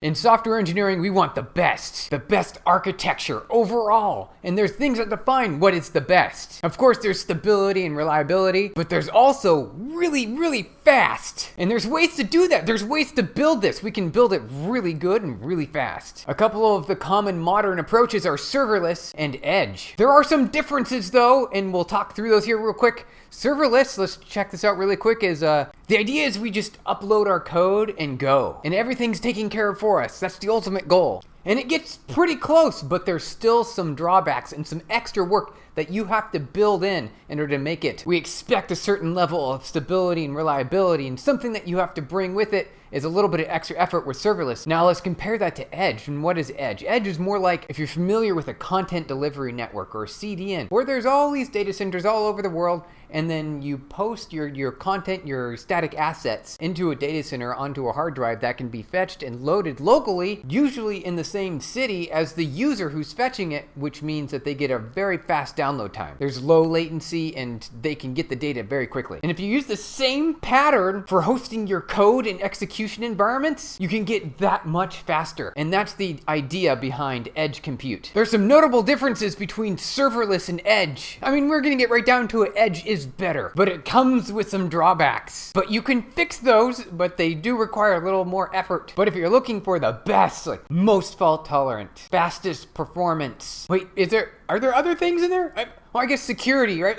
In software engineering, we want the best architecture overall. And there's things that define what is the best. Of course, there's stability and reliability, but there's also really fast. And there's ways to do that. There's ways to build this. We can build it really good and really fast. A couple of the common modern approaches are serverless and edge. There are some differences though, and we'll talk through those here real quick. Serverless, let's check this out really quick, is the idea is we just upload our code and go. And everything's taken care of for us. That's the ultimate goal. And it gets pretty close, but there's still some drawbacks and some extra work that you have to build in order to make it. We expect a certain level of stability and reliability, and something that you have to bring with it is a little bit of extra effort with serverless. Now let's compare that to edge. And what is edge? Edge is more like if you're familiar with a content delivery network or a CDN, where there's all these data centers all over the world, and then you post your content, your static assets into a data center onto a hard drive that can be fetched and loaded locally, usually in the same city as the user who's fetching it, which means that they get a very fast download time. There's low latency and they can get the data very quickly. And if you use the same pattern for hosting your code and execution environments, you can get that much faster. And that's the idea behind edge compute. There's some notable differences between serverless and edge. I mean, we're gonna get right down to it. Edge is better, but it comes with some drawbacks. But you can fix those, but they do require a little more effort. But if you're looking for the best, like most fault tolerant, fastest performance. Wait, are there other things in there? Well, I guess security, right?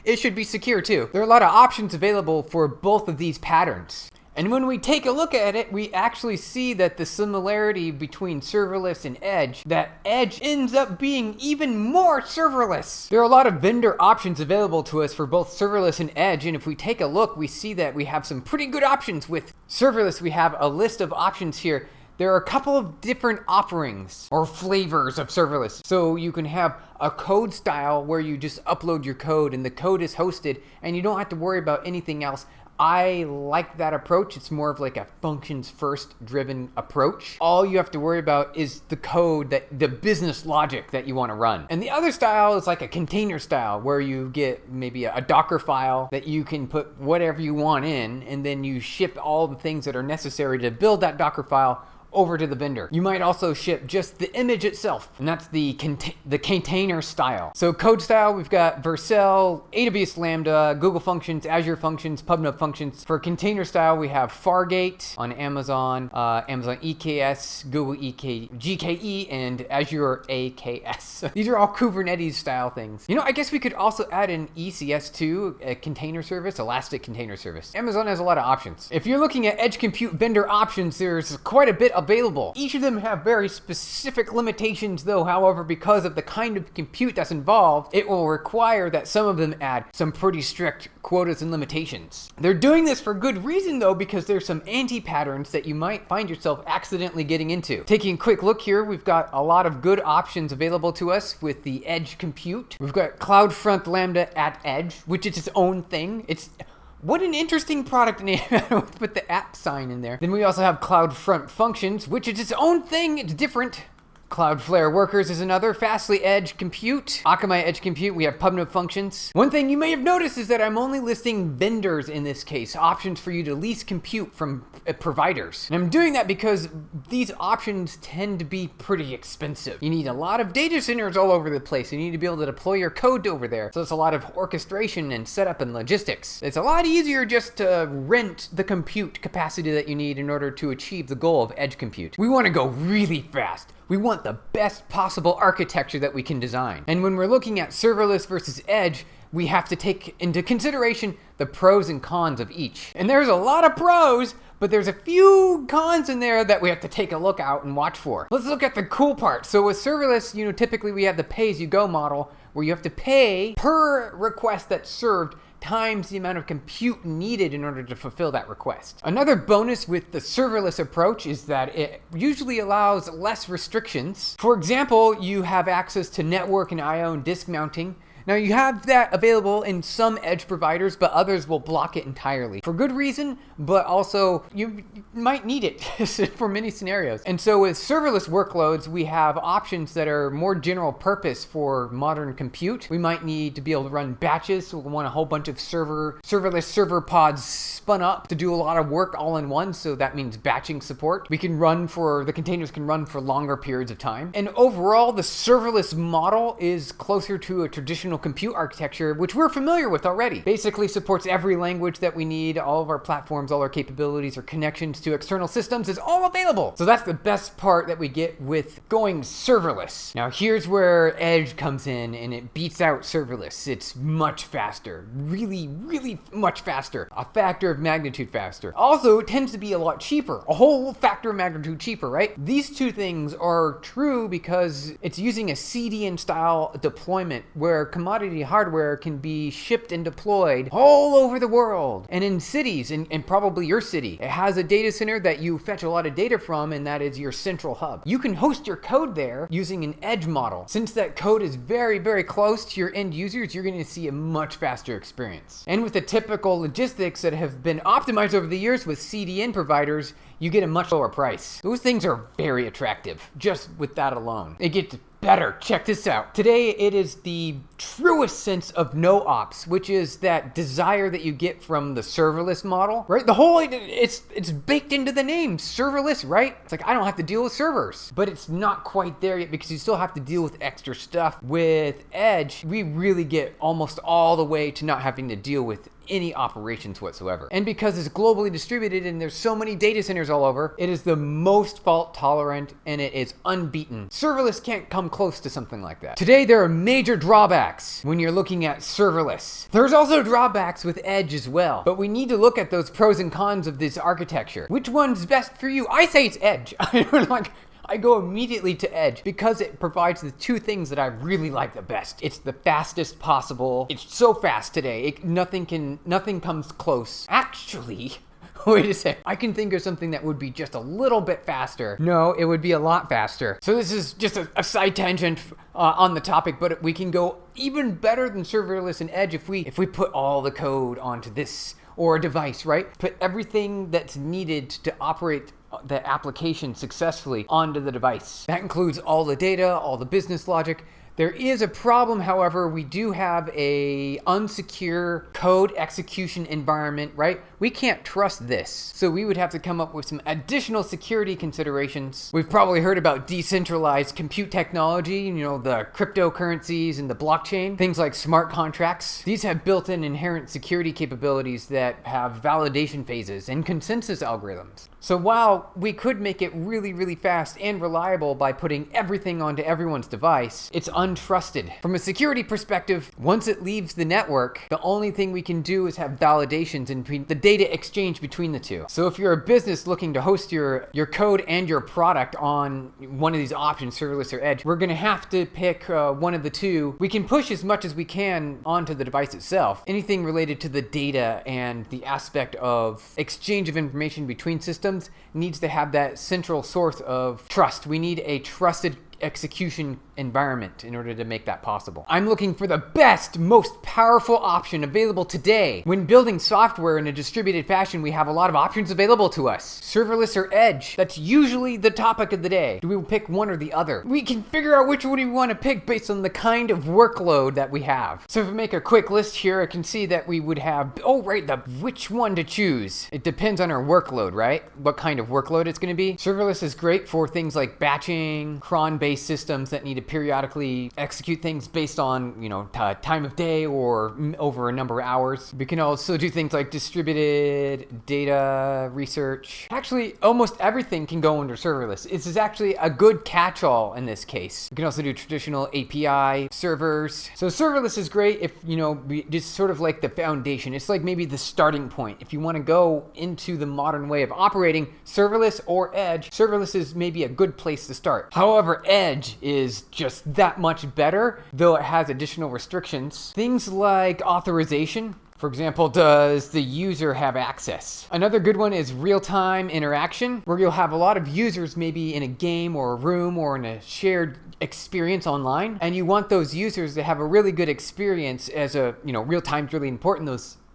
It should be secure too. There are a lot of options available for both of these patterns. And when we take a look at it, we actually see that the similarity between serverless and edge, that edge ends up being even more serverless. There are a lot of vendor options available to us for both serverless and edge, and if we take a look, we see that we have some pretty good options with serverless. We have a list of options here. There are a couple of different offerings or flavors of serverless. So you can have a code style where you just upload your code and the code is hosted and you don't have to worry about anything else. I like that approach. It's more of like a functions first driven approach. All you have to worry about is the code, the business logic that you want to run. And the other style is like a container style where you get maybe a Docker file that you can put whatever you want in, and then you ship all the things that are necessary to build that Docker file over to the vendor. You might also ship just the image itself, and that's the container style. So code style, we've got Vercel, AWS Lambda, Google Functions, Azure Functions, PubNub Functions. For container style, we have Fargate on Amazon, Amazon EKS, Google GKE, and Azure AKS. These are all Kubernetes style things. You know, I guess we could also add an ECS2, a container service, Elastic Container Service. Amazon has a lot of options. If you're looking at edge compute vendor options, there's quite a bit available. Each of them have very specific limitations though. However, because of the kind of compute that's involved, it will require that some of them add some pretty strict quotas and limitations. They're doing this for good reason though, because there's some anti-patterns that you might find yourself accidentally getting into. Taking a quick look here, we've got a lot of good options available to us with the edge compute. We've got CloudFront Lambda at edge, which is its own thing. What an interesting product name. Put the app sign in there. Then we also have CloudFront Functions, which is its own thing. It's different. Cloudflare Workers is another. Fastly Edge Compute. Akamai Edge Compute. We have PubNub Functions. One thing you may have noticed is that I'm only listing vendors in this case, options for you to lease compute from providers. And I'm doing that because these options tend to be pretty expensive. You need a lot of data centers all over the place. You need to be able to deploy your code over there. So it's a lot of orchestration and setup and logistics. It's a lot easier just to rent the compute capacity that you need in order to achieve the goal of edge compute. We want to go really fast. We want the best possible architecture that we can design. And when we're looking at serverless versus edge, we have to take into consideration the pros and cons of each. And there's a lot of pros, but there's a few cons in there that we have to take a look out and watch for. Let's look at the cool part. So with serverless, typically we have the pay-as-you-go model where you have to pay per request that's served times the amount of compute needed in order to fulfill that request. Another bonus with the serverless approach is that it usually allows less restrictions. For example, you have access to network and I/O and disk mounting. Now you have that available in some edge providers, but others will block it entirely for good reason, but also you might need it for many scenarios. And so with serverless workloads, we have options that are more general purpose for modern compute. We might need to be able to run batches, so we'll want a whole bunch of serverless server pods spun up to do a lot of work all in one, so that means batching support. The containers can run for longer periods of time. And overall, the serverless model is closer to a traditional compute architecture, which we're familiar with already. Basically supports every language that we need, all of our platforms, all our capabilities, or connections to external systems is all available. So that's the best part that we get with going serverless. Now here's where Edge comes in and it beats out serverless. It's much faster, really much faster, a factor of magnitude faster. Also, it tends to be a lot cheaper, a whole factor of magnitude cheaper, right? These two things are true because it's using a CDN style deployment where commodity hardware can be shipped and deployed all over the world and in cities, and probably your city. It has a data center that you fetch a lot of data from, and that is your central hub. You can host your code there using an edge model. Since that code is very close to your end users, you're going to see a much faster experience. And with the typical logistics that have been optimized over the years with CDN providers, you get a much lower price. Those things are very attractive just with that alone. It gets better. Check this out. Today, it is the truest sense of no ops, which is that desire that you get from the serverless model, right? It's baked into the name, serverless, right? It's like, I don't have to deal with servers, but it's not quite there yet because you still have to deal with extra stuff. With Edge, we really get almost all the way to not having to deal with any operations whatsoever. And because it's globally distributed and there's so many data centers all over, it is the most fault tolerant and it is unbeaten. Serverless can't come close to something like that. Today, there are major drawbacks when you're looking at serverless. There's also drawbacks with Edge as well, but we need to look at those pros and cons of this architecture. Which one's best for you? I say it's Edge. I go immediately to Edge because it provides the two things that I really like the best. It's the fastest possible. It's so fast today. Nothing comes close. Actually, wait a sec. I can think of something that would be just a little bit faster. No, it would be a lot faster. So this is just a side tangent on the topic, but we can go even better than serverless and Edge if we put all the code onto this or a device, right? Put everything that's needed to operate the application successfully onto the device. That includes all the data, all the business logic. There is a problem, however. We do have a unsecure code execution environment, right? We can't trust this. So we would have to come up with some additional security considerations. We've probably heard about decentralized compute technology, the cryptocurrencies and the blockchain, things like smart contracts. These have built-in inherent security capabilities that have validation phases and consensus algorithms. So while we could make it really fast and reliable by putting everything onto everyone's device, it's untrusted. From a security perspective, once it leaves the network, the only thing we can do is have validations in the data exchange between the two. So if you're a business looking to host your code and your product on one of these options, serverless or Edge, we're gonna have to pick one of the two. We can push as much as we can onto the device itself. Anything related to the data and the aspect of exchange of information between systems needs to have that central source of trust. We need a trusted execution environment in order to make that possible. I'm looking for the best, most powerful option available today. When building software in a distributed fashion, we have a lot of options available to us. Serverless or Edge, that's usually the topic of the day. Do we pick one or the other? We can figure out which one we want to pick based on the kind of workload that we have. So if we make a quick list here, I can see that we would have, which one to choose. It depends on our workload, right? What kind of workload it's going to be. Serverless is great for things like batching, cron-based systems that need to periodically execute things based on, time of day or over a number of hours. We can also do things like distributed data research. Actually, almost everything can go under serverless. This is actually a good catch-all in this case. You can also do traditional API servers. So serverless is great if, just sort of like the foundation. It's like maybe the starting point. If you want to go into the modern way of operating serverless or Edge, serverless is maybe a good place to start. However, Edge is just that much better, though it has additional restrictions. Things like authorization. For example, does the user have access? Another good one is real-time interaction, where you'll have a lot of users maybe in a game or a room or in a shared experience online, and you want those users to have a really good experience. As a, real time's really important.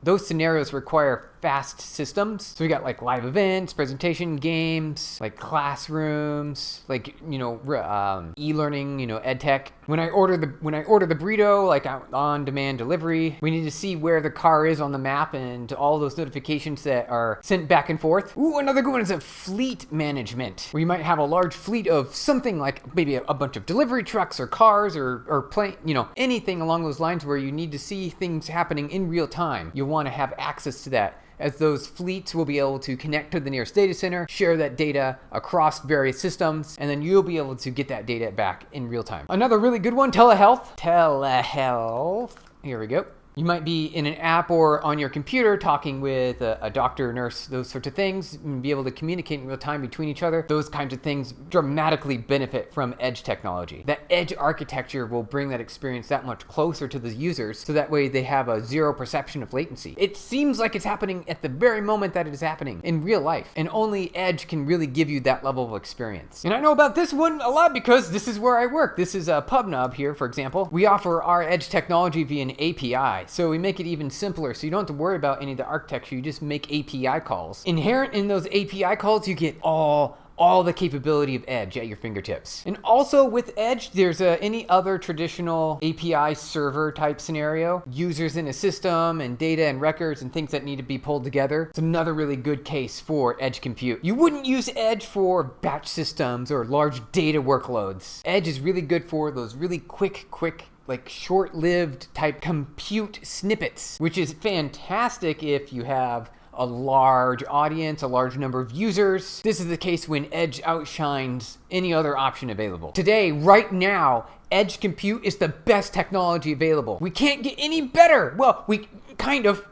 Those scenarios require fast systems. So we got like live events, presentation, games, like classrooms, like e-learning, ed tech. When I order the burrito, like on-demand delivery, we need to see where the car is on the map and all those notifications that are sent back and forth. Ooh, another good one is a fleet management, where you might have a large fleet of something like maybe a bunch of delivery trucks or cars or plane, anything along those lines where you need to see things happening in real time. You'll want to have access to that, as those fleets will be able to connect to the nearest data center, share that data across various systems, and then you'll be able to get that data back in real time. Another really good one, telehealth. Here we go. You might be in an app or on your computer talking with a doctor, nurse, those sorts of things, and be able to communicate in real time between each other. Those kinds of things dramatically benefit from edge technology. That edge architecture will bring that experience that much closer to the users, so that way they have a zero perception of latency. It seems like it's happening at the very moment that it is happening in real life, and only edge can really give you that level of experience. And I know about this one a lot because this is where I work. This is a PubNub here, for example. We offer our edge technology via an API. So we make it even simpler, so you don't have to worry about any of the architecture. You just make API calls. Inherent in those API calls, you get all the capability of edge at your fingertips. And also with edge, there's any other traditional API server type scenario, users in a system and data and records and things that need to be pulled together. It's another really good case for edge compute. You wouldn't use edge for batch systems or large data workloads. Edge is really good for those really quick, like short-lived type compute snippets, which is fantastic if you have a large audience, a large number of users. This is the case when edge outshines any other option available. Today, right now, edge compute is the best technology available. We can't get any better. Well, we kind of.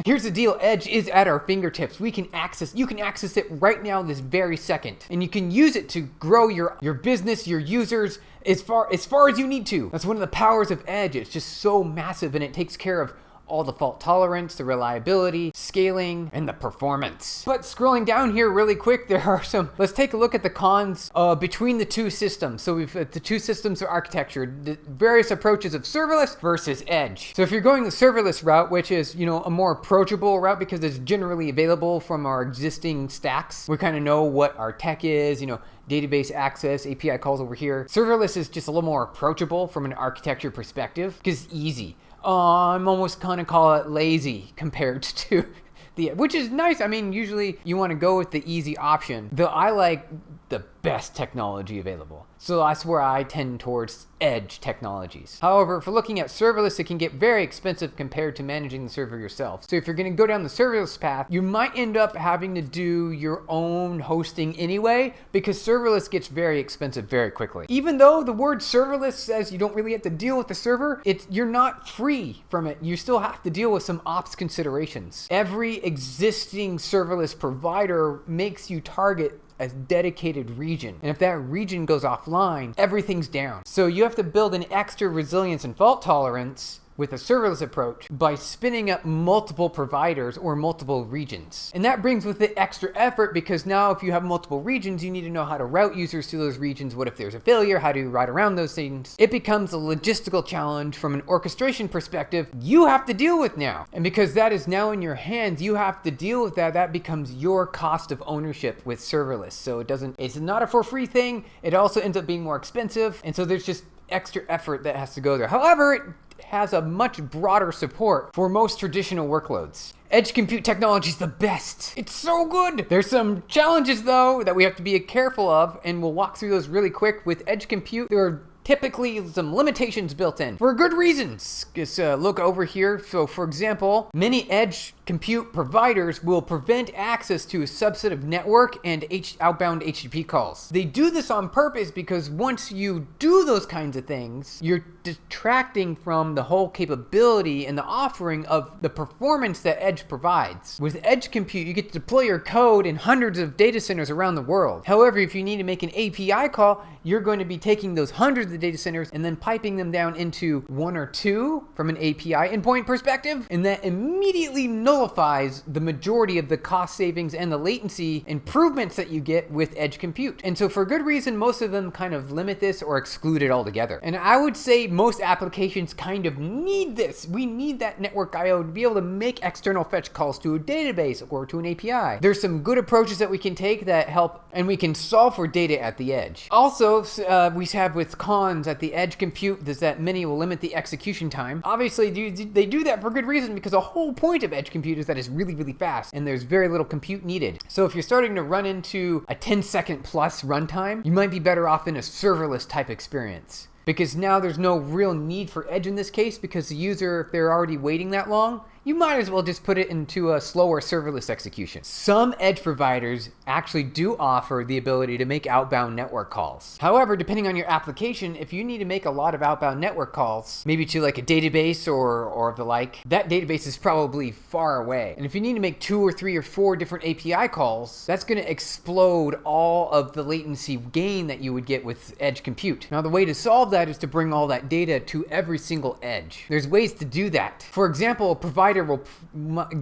Here's the deal, edge is at our fingertips. You can access it right now, this very second. And you can use it to grow your business, your users, as far as you need to. That's one of the powers of edge. It's just so massive, and it takes care of all the fault tolerance, the reliability, scaling, and the performance. But scrolling down here really quick, let's take a look at the cons between the two systems. So we've the two systems of architecture, the various approaches of serverless versus edge. So if you're going the serverless route, which is, a more approachable route because it's generally available from our existing stacks, we kind of know what our tech is, database access, API calls over here. Serverless is just a little more approachable from an architecture perspective because it's easy. I'm almost kind of call it lazy compared to which is nice. I mean, usually you want to go with the easy option, though I like the best technology available. So that's where I tend towards edge technologies. However, if we're looking at serverless, it can get very expensive compared to managing the server yourself. So if you're going to go down the serverless path, you might end up having to do your own hosting anyway, because serverless gets very expensive very quickly. Even though the word serverless says you don't really have to deal with the server, you're not free from it. You still have to deal with some ops considerations. Every existing serverless provider makes you target a dedicated region. And if that region goes offline, everything's down. So you have to build an extra resilience and fault tolerance with a serverless approach by spinning up multiple providers or multiple regions. And that brings with it extra effort, because now if you have multiple regions, you need to know how to route users to those regions. What if there's a failure? How do you route around those things? It becomes a logistical challenge from an orchestration perspective you have to deal with now. And because that is now in your hands, you have to deal with that. That becomes your cost of ownership with serverless. So it's not a for free thing. It also ends up being more expensive. And so there's just extra effort that has to go there. However, it has a much broader support for most traditional workloads. Edge compute technology is the best. It's so good. There's some challenges though that we have to be careful of, and we'll walk through those really quick. With edge compute, there are typically some limitations built in for good reasons. Just look over here. So for example, many edge compute providers will prevent access to a subset of network and outbound HTTP calls. They do this on purpose because once you do those kinds of things, you're detracting from the whole capability and the offering of the performance that edge provides. With edge compute, you get to deploy your code in hundreds of data centers around the world. However, if you need to make an API call, you're going to be taking those hundreds the data centers and then piping them down into one or two from an API endpoint perspective. And that immediately nullifies the majority of the cost savings and the latency improvements that you get with edge compute. And so for good reason, most of them kind of limit this or exclude it altogether. And I would say most applications kind of need this. We need that network IO to be able to make external fetch calls to a database or to an API. There's some good approaches that we can take that help, and we can solve for data at the edge. Also, we have with cons at the edge compute is that many will limit the execution time. Obviously, they do that for good reason, because the whole point of edge compute is that it's really, really fast and there's very little compute needed. So if you're starting to run into a 10-second plus runtime, you might be better off in a serverless type experience. Because now there's no real need for edge in this case, because the user, if they're already waiting that long, you might as well just put it into a slower serverless execution. Some edge providers actually do offer the ability to make outbound network calls. However, depending on your application, if you need to make a lot of outbound network calls, maybe to like a database or the like, that database is probably far away. And if you need to make 2 or 3 or 4 different API calls, that's gonna explode all of the latency gain that you would get with edge compute. Now, the way to solve that is to bring all that data to every single edge. There's ways to do that. For example, a provider will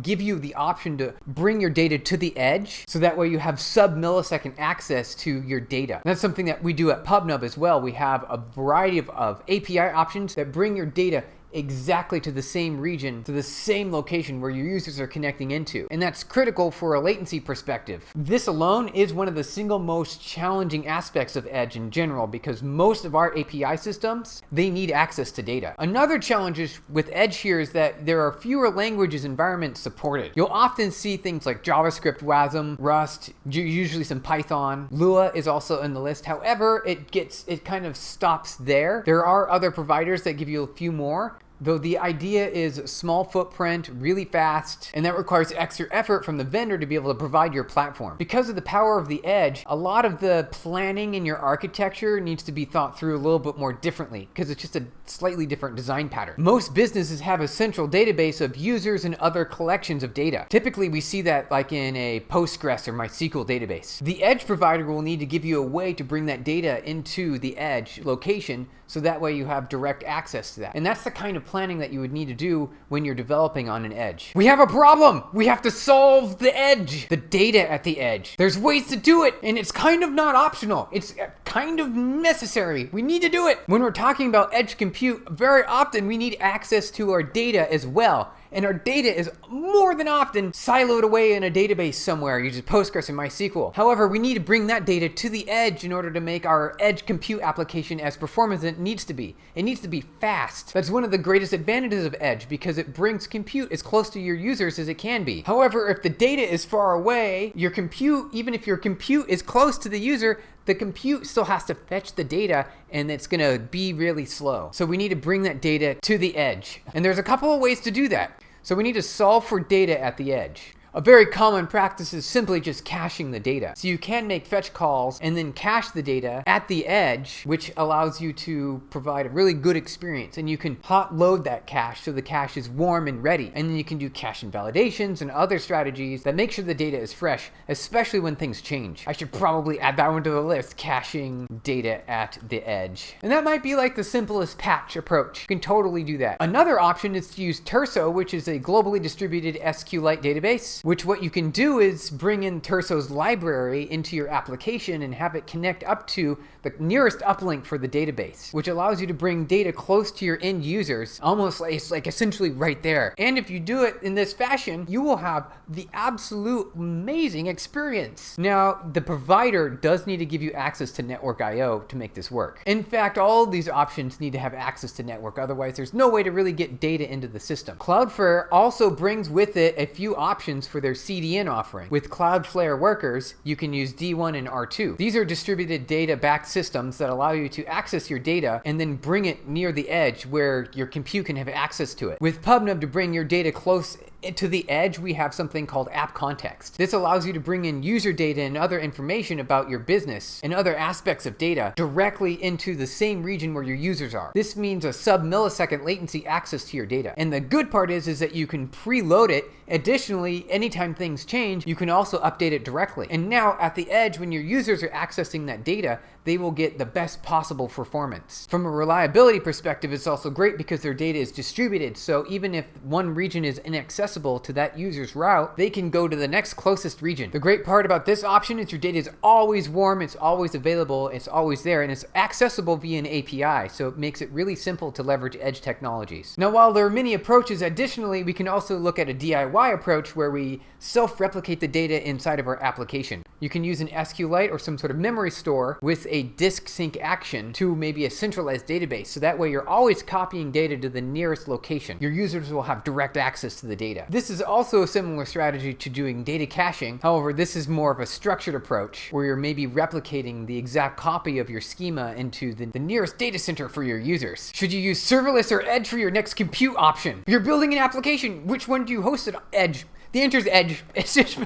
give you the option to bring your data to the edge, so that way you have sub-millisecond access to your data. And that's something that we do at PubNub as well. We have a variety of API options that bring your data exactly to the same region, to the same location where your users are connecting into. And that's critical for a latency perspective. This alone is one of the single most challenging aspects of edge in general, because most of our API systems, they need access to data. Another challenge with edge here is that there are fewer languages environments supported. You'll often see things like JavaScript, WASM, Rust, usually some Python. Lua is also in the list. However, it kind of stops there. There are other providers that give you a few more, though the idea is small footprint, really fast, and that requires extra effort from the vendor to be able to provide your platform. Because of the power of the edge, a lot of the planning in your architecture needs to be thought through a little bit more differently, because it's just a slightly different design pattern. Most businesses have a central database of users and other collections of data. Typically, we see that like in a Postgres or MySQL database. The edge provider will need to give you a way to bring that data into the edge location, so that way you have direct access to that. And that's the kind of planning that you would need to do when you're developing on an edge. We have a problem! We have to solve the edge! The data at the edge. There's ways to do it, and it's kind of not optional. It's kind of necessary. We need to do it. When we're talking about edge compute, very often we need access to our data as well. And our data is more than often siloed away in a database somewhere, using Postgres and MySQL. However, we need to bring that data to the edge in order to make our edge compute application as performant as it needs to be. It needs to be fast. That's one of the greatest advantages of edge, because it brings compute as close to your users as it can be. However, if the data is far away, your compute, even if your compute is close to the user, the compute still has to fetch the data, and it's gonna be really slow. So we need to bring that data to the edge. And there's a couple of ways to do that. So we need to solve for data at the edge. A very common practice is simply just caching the data. So you can make fetch calls and then cache the data at the edge, which allows you to provide a really good experience. And you can hot load that cache so the cache is warm and ready. And then you can do cache invalidations and other strategies that make sure the data is fresh, especially when things change. I should probably add that one to the list, caching data at the edge. And that might be like the simplest patch approach. You can totally do that. Another option is to use Terso, which is a globally distributed SQLite database, which what you can do is bring in Terso's library into your application and have it connect up to the nearest uplink for the database, which allows you to bring data close to your end users, almost like it's like essentially right there. And if you do it in this fashion, you will have the absolute amazing experience. Now, the provider does need to give you access to network IO to make this work. In fact, all of these options need to have access to network, otherwise there's no way to really get data into the system. Cloudflare also brings with it a few options for their CDN offering. With Cloudflare Workers, you can use D1 and R2. These are distributed data-backed systems that allow you to access your data and then bring it near the edge where your compute can have access to it. With PubNub, to bring your data close to the edge, we have something called app context. This allows you to bring in user data and other information about your business and other aspects of data directly into the same region where your users are. This means a sub-millisecond latency access to your data. And the good part is that you can preload it. Additionally, anytime things change, you can also update it directly. And now at the edge, when your users are accessing that data, they will get the best possible performance. From a reliability perspective, it's also great because their data is distributed. So even if one region is inaccessible to that user's route, they can go to the next closest region. The great part about this option is your data is always warm, it's always available, it's always there, and it's accessible via an API. So it makes it really simple to leverage edge technologies. Now, while there are many approaches, additionally, we can also look at a DIY approach where we self-replicate the data inside of our application. You can use an SQLite or some sort of memory store with a disk sync action to maybe a centralized database. So that way you're always copying data to the nearest location. Your users will have direct access to the data. This is also a similar strategy to doing data caching. However, this is more of a structured approach where you're maybe replicating the exact copy of your schema into the nearest data center for your users. Should you use serverless or edge for your next compute option? You're building an application. Which one do you host it on? Edge. The answer is edge. It's just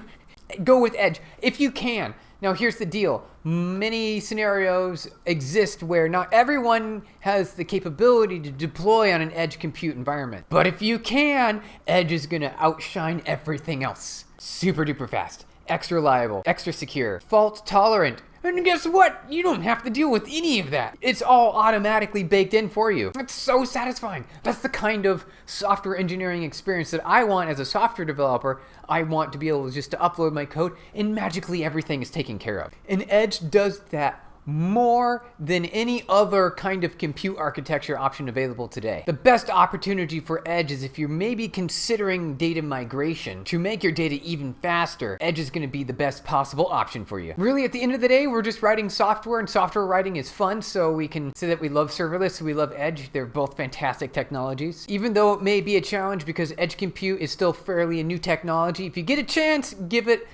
go with edge if you can. Now, here's the deal. Many scenarios exist where not everyone has the capability to deploy on an edge compute environment. But if you can, edge is going to outshine everything else. Super duper fast, extra reliable, extra secure, fault tolerant. And guess what? You don't have to deal with any of that. It's all automatically baked in for you. It's so satisfying. That's the kind of software engineering experience that I want as a software developer. I want to be able just to upload my code and magically everything is taken care of. And Edge does that more than any other kind of compute architecture option available today. The best opportunity for Edge is if you're maybe considering data migration to make your data even faster. Edge is going to be the best possible option for you. Really, at the end of the day, we're just writing software, and software writing is fun, so we can say that we love serverless, we love Edge. They're both fantastic technologies. Even though it may be a challenge because Edge compute is still fairly a new technology, if you get a chance, give it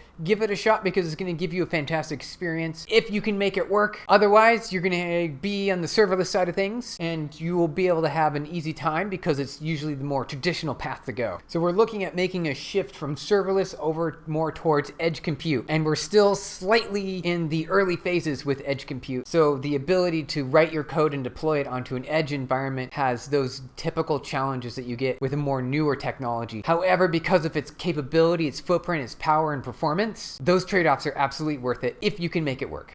a shot because it's going to give you a fantastic experience if you can make it work. Otherwise, you're going to be on the serverless side of things and you will be able to have an easy time because it's usually the more traditional path to go. So we're looking at making a shift from serverless over more towards edge compute, and we're still slightly in the early phases with edge compute. So the ability to write your code and deploy it onto an edge environment has those typical challenges that you get with a more newer technology. However, because of its capability, its footprint, its power and performance, those trade-offs are absolutely worth it if you can make it work.